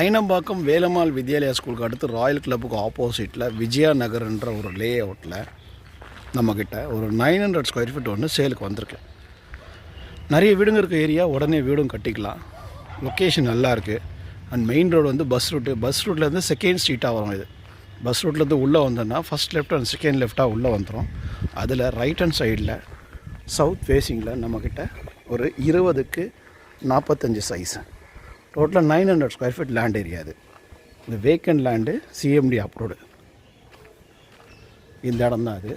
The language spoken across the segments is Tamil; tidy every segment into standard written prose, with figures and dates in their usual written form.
ஐனம்பாக்கம் வேலம்மாள் வித்யாலயா ஸ்கூலுக்கு அடுத்து ராயல் கிளப்புக்கு ஆப்போசிட்டில் விஜயா நகர்ன்ற ஒரு லே அவுட்டில் நம்மக்கிட்ட ஒரு 900 ஸ்கொயர் ஃபீட் ஒன்று சேலுக்கு வந்திருக்கு. நிறைய வீடுங்க இருக்க ஏரியா, உடனே வீடும் கட்டிக்கலாம். லொக்கேஷன் நல்லா இருக்குது. அண்ட் மெயின் ரோடு வந்து பஸ் ரூட்லேருந்து செகண்ட் ஸ்ட்ரீட்டாக வரும். இது பஸ் ரூட்லேருந்து உள்ளே வந்தோன்னா ஃபஸ்ட் லெஃப்ட் அண்ட் செகண்ட் லெஃப்டாக உள்ளே வந்துடும். அதில் ரைட் ஹேண்ட் சைடில் சவுத் ஃபேஸிங்கில் நம்மக்கிட்ட ஒரு 20க்கு 45 சைஸு, டோட்டலாக 900 ஸ்கொயர் ஃபீட் லேண்ட் ஏரியா. இது இந்த வேக்கண்ட் லேண்டு சிஎம்டி அப்ரூவ்டு. இந்த இடம் தான் அது.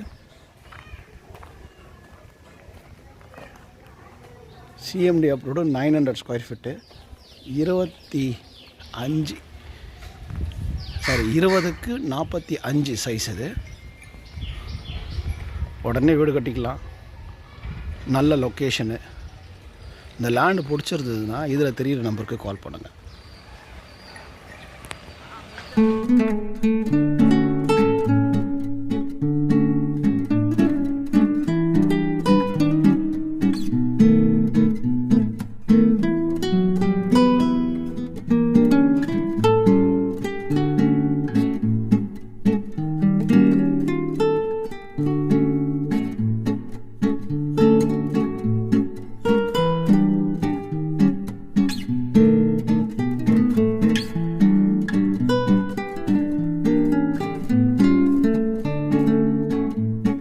சிஎம்டி அப்ரூவ்டு 900 ஸ்கொயர் ஃபீட்டு, 20க்கு 45 சைஸ். இது உடனே வீடு கட்டிக்கலாம். நல்ல லொக்கேஷனு. இந்த லேண்டு பிடிச்சிருந்ததுன்னா இதில் தெரிகிற நம்பருக்கு கால் பண்ணுங்கள்.